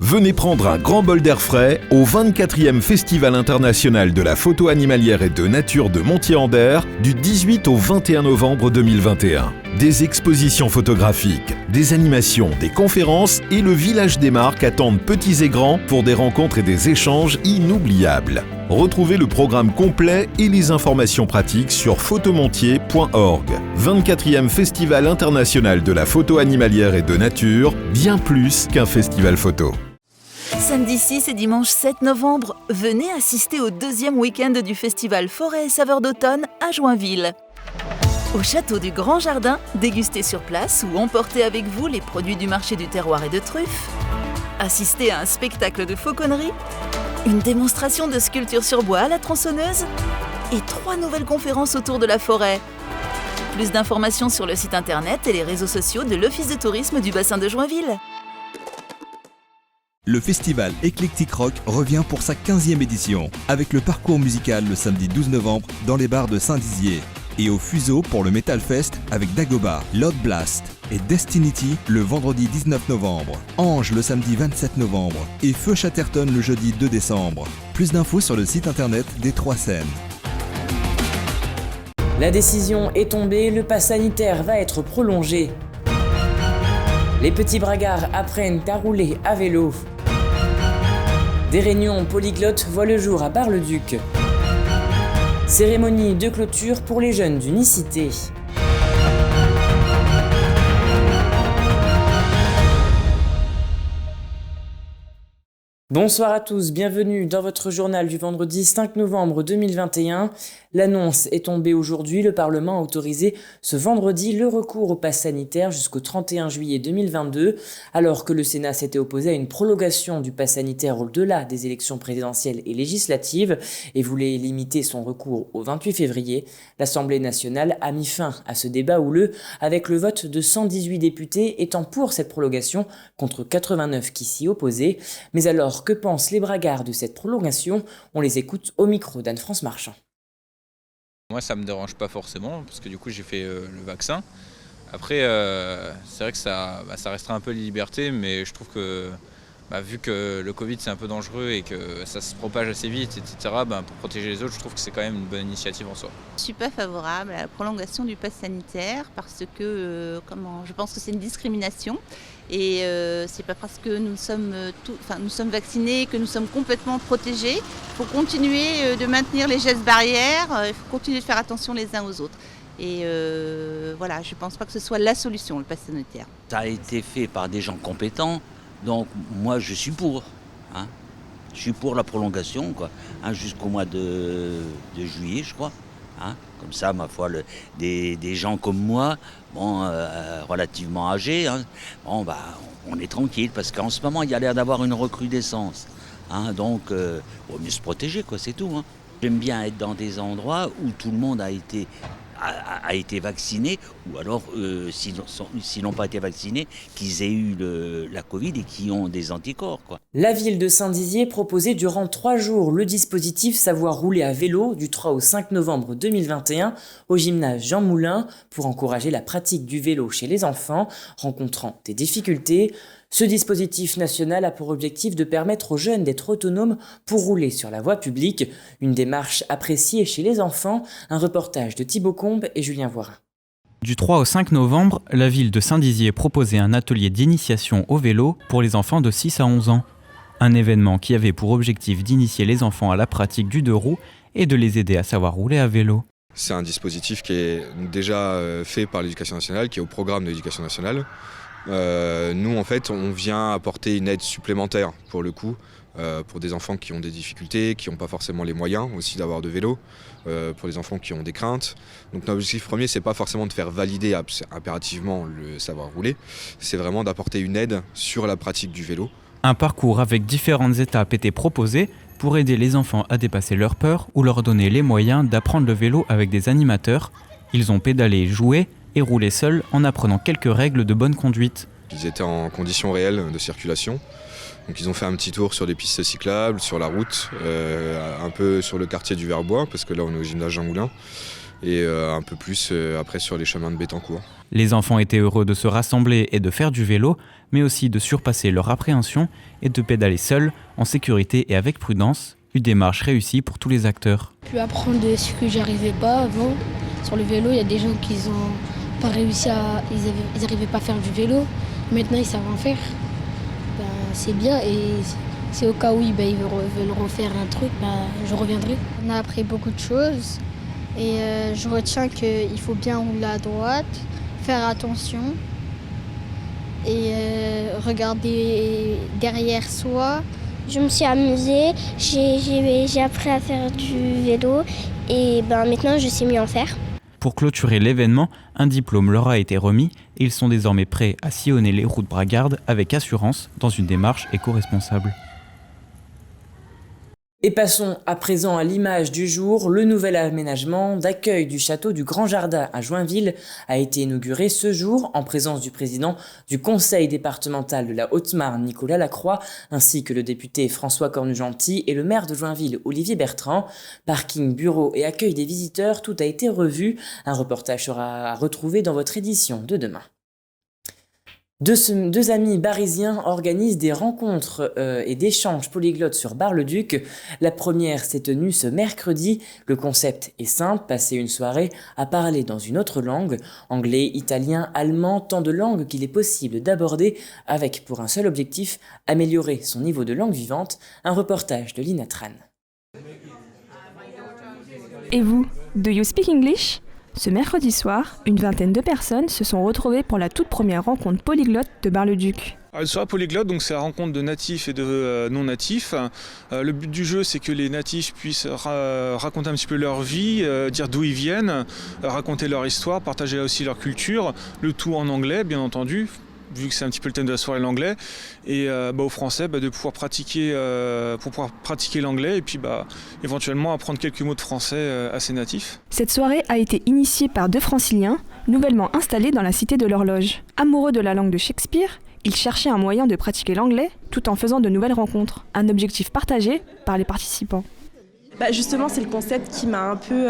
Venez prendre un grand bol d'air frais au 24e Festival international de la photo animalière et de nature de Montier-en-Der du 18 au 21 novembre 2021. Des expositions photographiques, des animations, des conférences et le village des marques attendent petits et grands pour des rencontres et des échanges inoubliables. Retrouvez le programme complet et les informations pratiques sur photomontier.org. 24e Festival international de la photo animalière et de nature, bien plus qu'un festival photo. Samedi 6 et dimanche 7 novembre, venez assister au deuxième week-end du festival Forêt et Saveurs d'automne à Joinville. Au château du Grand Jardin, dégustez sur place ou emportez avec vous les produits du marché du terroir et de truffes. Assistez à un spectacle de fauconnerie, une démonstration de sculpture sur bois à la tronçonneuse et 3 nouvelles conférences autour de la forêt. Plus d'informations sur le site internet et les réseaux sociaux de l'Office de tourisme du bassin de Joinville. Le festival Eclectic Rock revient pour sa 15e édition, avec le parcours musical le samedi 12 novembre dans les bars de Saint-Dizier. Et au Fuseau pour le Metal Fest avec Dagoba, Loud Blast et Destinity le vendredi 19 novembre, Ange le samedi 27 novembre et Feu Chatterton le jeudi 2 décembre. Plus d'infos sur le site internet des 3 scènes. La décision est tombée, le pass sanitaire va être prolongé. Les petits bragards apprennent à rouler à vélo. Des réunions polyglottes voient le jour à Bar-le-Duc. Cérémonie de clôture pour les jeunes d'Unicité. Bonsoir à tous, bienvenue dans votre journal du vendredi 5 novembre 2021. L'annonce est tombée aujourd'hui, le Parlement a autorisé ce vendredi le recours au pass sanitaire jusqu'au 31 juillet 2022, alors que le Sénat s'était opposé à une prolongation du pass sanitaire au-delà des élections présidentielles et législatives et voulait limiter son recours au 28 février. L'Assemblée nationale a mis fin à ce débat houleux avec le vote de 118 députés étant pour cette prolongation contre 89 qui s'y opposaient. Mais alors, que pensent les bragards de cette prolongation? On les écoute au micro d'Anne-France Marchand. Moi, ça me dérange pas forcément parce que du coup j'ai fait le vaccin. Après, c'est vrai que ça restera un peu les libertés, mais je trouve que vu que le Covid c'est un peu dangereux et que ça se propage assez vite, etc., pour protéger les autres, je trouve que c'est quand même une bonne initiative en soi. Je ne suis pas favorable à la prolongation du pass sanitaire parce que je pense que c'est une discrimination et c'est pas parce que nous sommes vaccinés que nous sommes complètement protégés. Il faut continuer de maintenir les gestes barrières, il faut continuer de faire attention les uns aux autres. Et je ne pense pas que ce soit la solution, le pass sanitaire. Ça a été fait par des gens compétents. Donc moi je suis pour, je suis pour la prolongation jusqu'au mois de juillet je crois. Comme ça ma foi des gens comme moi, relativement âgés, on est tranquille parce qu'en ce moment il y a l'air d'avoir une recrudescence. Donc vaut mieux se protéger c'est tout. J'aime bien être dans des endroits où tout le monde a été vaccinés, ou alors s'ils n'ont pas été vaccinés, qu'ils aient eu la Covid et qui ont des anticorps. La ville de Saint-Dizier proposait durant 3 jours le dispositif Savoir rouler à vélo du 3 au 5 novembre 2021 au gymnase Jean Moulin pour encourager la pratique du vélo chez les enfants rencontrant des difficultés. Ce dispositif national a pour objectif de permettre aux jeunes d'être autonomes pour rouler sur la voie publique, une démarche appréciée chez les enfants, un reportage de Thibaut Combe et Julien Voirin. Du 3 au 5 novembre, la ville de Saint-Dizier proposait un atelier d'initiation au vélo pour les enfants de 6 à 11 ans. Un événement qui avait pour objectif d'initier les enfants à la pratique du 2 roues et de les aider à savoir rouler à vélo. C'est un dispositif qui est déjà fait par l'Éducation nationale, qui est au programme de l'Éducation nationale. Nous, en fait, on vient apporter une aide supplémentaire pour le coup, pour des enfants qui ont des difficultés, qui n'ont pas forcément les moyens aussi d'avoir de vélo, pour les enfants qui ont des craintes. Donc notre objectif premier, c'est pas forcément de faire valider impérativement le savoir rouler, c'est vraiment d'apporter une aide sur la pratique du vélo. Un parcours avec différentes étapes était proposé pour aider les enfants à dépasser leur peur ou leur donner les moyens d'apprendre le vélo avec des animateurs. Ils ont pédalé, joué et roulé seuls en apprenant quelques règles de bonne conduite. Ils étaient en conditions réelles de circulation. Donc ils ont fait un petit tour sur des pistes cyclables, sur la route, un peu sur le quartier du Verbois, parce que là on est au gymnase Jean Moulin. et un peu plus après sur les chemins de Bettencourt. Les enfants étaient heureux de se rassembler et de faire du vélo, mais aussi de surpasser leur appréhension et de pédaler seuls, en sécurité et avec prudence. Une démarche réussie pour tous les acteurs. J'ai pu apprendre ce que j'arrivais pas avant. Sur le vélo, il y a des gens qui n'ont pas réussi ils n'arrivaient pas à faire du vélo. Maintenant, ils savent en faire. C'est bien et c'est au cas où ils veulent refaire un truc, je reviendrai. On a appris beaucoup de choses et je retiens qu'il faut bien rouler à droite, faire attention et regarder derrière soi. Je me suis amusée, j'ai appris à faire du vélo et maintenant je sais mieux en faire. Pour clôturer l'événement, un diplôme leur a été remis et ils sont désormais prêts à sillonner les routes bragardes avec assurance dans une démarche éco-responsable. Et passons à présent à l'image du jour. Le nouvel aménagement d'accueil du château du Grand Jardin à Joinville a été inauguré ce jour en présence du président du conseil départemental de la Haute-Marne, Nicolas Lacroix, ainsi que le député François Cornu-Gentil et le maire de Joinville, Olivier Bertrand. Parking, bureau et accueil des visiteurs, tout a été revu. Un reportage sera retrouvé dans votre édition de demain. Deux amis barisiens organisent des rencontres et d'échanges polyglottes sur Bar-le-Duc. La première s'est tenue ce mercredi. Le concept est simple, passer une soirée à parler dans une autre langue, anglais, italien, allemand, tant de langues qu'il est possible d'aborder avec pour un seul objectif, améliorer son niveau de langue vivante. Un reportage de Lina Tran. Et vous, do you speak English ? Ce mercredi soir, une vingtaine de personnes se sont retrouvées pour la toute première rencontre polyglotte de Bar-le-Duc. Une soirée polyglotte, donc c'est la rencontre de natifs et de non-natifs. Le but du jeu, c'est que les natifs puissent raconter un petit peu leur vie, dire d'où ils viennent, raconter leur histoire, partager aussi leur culture, le tout en anglais, bien entendu, vu que c'est un petit peu le thème de la soirée, l'anglais, et aux Français de pouvoir pratiquer l'anglais et puis éventuellement apprendre quelques mots de français assez natifs. Cette soirée a été initiée par deux franciliens, nouvellement installés dans la cité de l'horloge. Amoureux de la langue de Shakespeare, ils cherchaient un moyen de pratiquer l'anglais tout en faisant de nouvelles rencontres, un objectif partagé par les participants. Justement, c'est le concept qui m'a un peu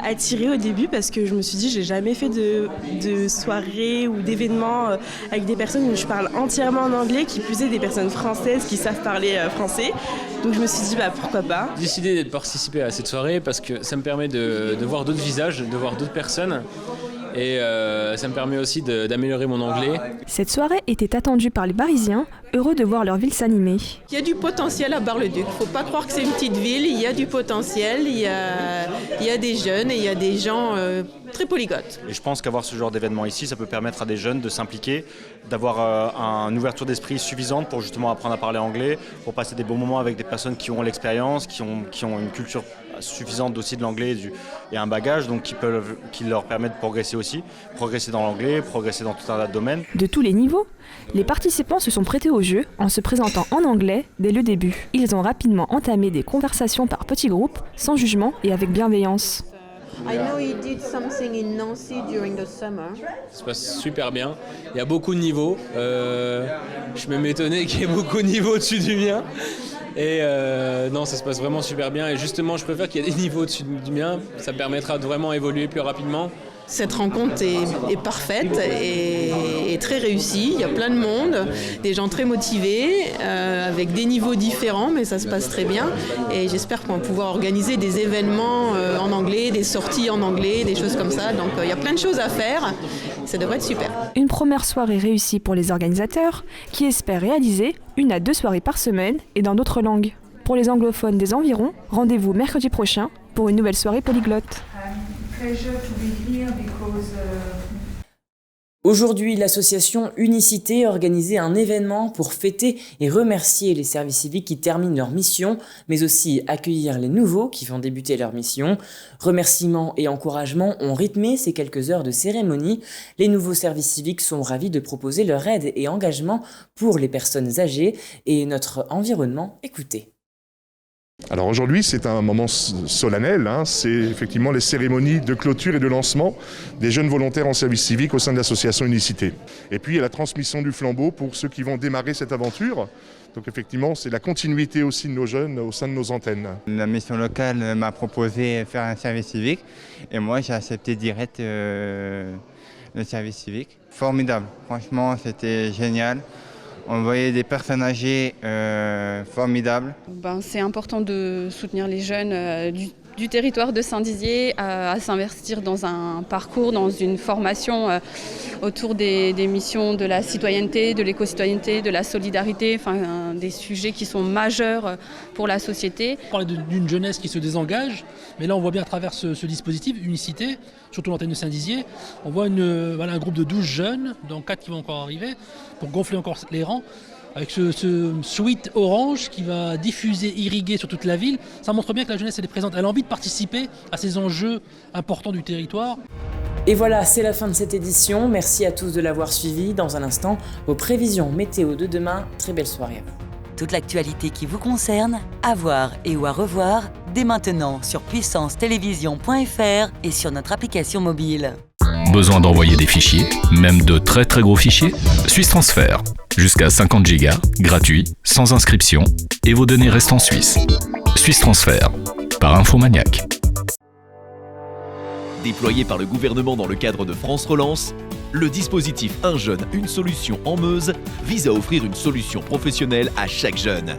attirée au début parce que je me suis dit j'ai jamais fait de soirée ou d'événements avec des personnes où je parle entièrement en anglais, qui plus est des personnes françaises qui savent parler français. Donc je me suis dit pourquoi pas. J'ai décidé de participer à cette soirée parce que ça me permet de voir d'autres visages, de voir d'autres personnes. Et ça me permet aussi d'améliorer mon anglais. Cette soirée était attendue par les Barisiens, heureux de voir leur ville s'animer. Il y a du potentiel à Bar-le-Duc. Il ne faut pas croire que c'est une petite ville. Il y a du potentiel, il y a des jeunes et il y a des gens très polyglottes. Et je pense qu'avoir ce genre d'événement ici, ça peut permettre à des jeunes de s'impliquer, d'avoir une ouverture d'esprit suffisante pour justement apprendre à parler anglais, pour passer des bons moments avec des personnes qui ont l'expérience, qui ont une culture suffisante aussi de l'anglais et un bagage donc qui leur permet de progresser dans l'anglais, progresser dans tout un tas de domaines. De tous les niveaux, les participants se sont prêtés au jeu en se présentant en anglais dès le début. Ils ont rapidement entamé des conversations par petits groupes, sans jugement et avec bienveillance. I know you did something in Nancy during the summer. Ça se passe super bien. Il y a beaucoup de niveaux. Je me m'étonnais qu'il y ait beaucoup de niveaux au-dessus du mien. Et non, ça se passe vraiment super bien. Et justement, je préfère qu'il y ait des niveaux au-dessus du mien. Ça permettra de vraiment évoluer plus rapidement. Cette rencontre est parfaite et très réussie. Il y a plein de monde, des gens très motivés, avec des niveaux différents, mais ça se passe très bien. Et j'espère qu'on va pouvoir organiser des événements en anglais, des sorties en anglais, des choses comme ça. Donc il y a plein de choses à faire. Ça devrait être super. Une première soirée réussie pour les organisateurs, qui espèrent réaliser 1 à 2 soirées par semaine et dans d'autres langues. Pour les anglophones des environs, rendez-vous mercredi prochain pour une nouvelle soirée polyglotte. Aujourd'hui, l'association Unicité a organisé un événement pour fêter et remercier les services civiques qui terminent leur mission, mais aussi accueillir les nouveaux qui vont débuter leur mission. Remerciements et encouragements ont rythmé ces quelques heures de cérémonie. Les nouveaux services civiques sont ravis de proposer leur aide et engagement pour les personnes âgées et notre environnement. Écoutez. Alors aujourd'hui, c'est un moment solennel, c'est effectivement les cérémonies de clôture et de lancement des jeunes volontaires en service civique au sein de l'association Unicité. Et puis il y a la transmission du flambeau pour ceux qui vont démarrer cette aventure. Donc effectivement, c'est la continuité aussi de nos jeunes au sein de nos antennes. La mission locale m'a proposé de faire un service civique et moi j'ai accepté direct le service civique. Formidable, franchement c'était génial. On voyait des personnes âgées formidables. C'est important de soutenir les jeunes du territoire de Saint-Dizier à s'investir dans un parcours, dans une formation autour des missions de la citoyenneté, de l'éco-citoyenneté, de la solidarité, des sujets qui sont majeurs pour la société. On parlait d'une jeunesse qui se désengage, mais là on voit bien à travers ce dispositif, Unicité, surtout l'antenne de Saint-Dizier, on voit un groupe de 12 jeunes, dont 4 qui vont encore arriver, pour gonfler encore les rangs, avec ce sweat orange qui va diffuser, irriguer sur toute la ville. Ça montre bien que la jeunesse elle est présente, elle a envie de participer à ces enjeux importants du territoire. Et voilà, c'est la fin de cette édition. Merci à tous de l'avoir suivi. Dans un instant, vos prévisions météo de demain. Très belle soirée à vous. Toute l'actualité qui vous concerne, à voir et ou à revoir, dès maintenant sur puissancetélévision.fr et sur notre application mobile. Besoin d'envoyer des fichiers, même de très très gros fichiers? Suisse Transfert. Jusqu'à 50 Go, gratuit, sans inscription, et vos données restent en Suisse. Suisse Transfert, par Infomaniac. Déployé par le gouvernement dans le cadre de France Relance, le dispositif Un jeune, une solution en Meuse vise à offrir une solution professionnelle à chaque jeune.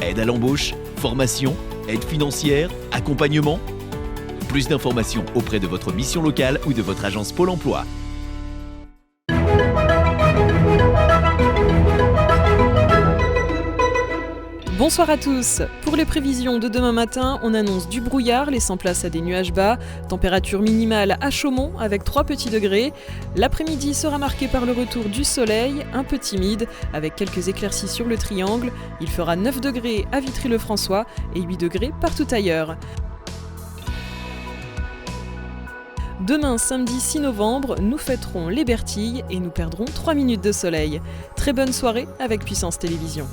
Aide à l'embauche, formation, aide financière, accompagnement. Plus d'informations auprès de votre mission locale ou de votre agence Pôle emploi. Bonsoir à tous. Pour les prévisions de demain matin, on annonce du brouillard laissant place à des nuages bas, température minimale à Chaumont avec 3 petits degrés. L'après-midi sera marqué par le retour du soleil, un peu timide, avec quelques éclaircies sur le triangle. Il fera 9 degrés à Vitry-le-François et 8 degrés partout ailleurs. Demain, samedi 6 novembre, nous fêterons les Bertilles et nous perdrons 3 minutes de soleil. Très bonne soirée avec Puissance Télévision.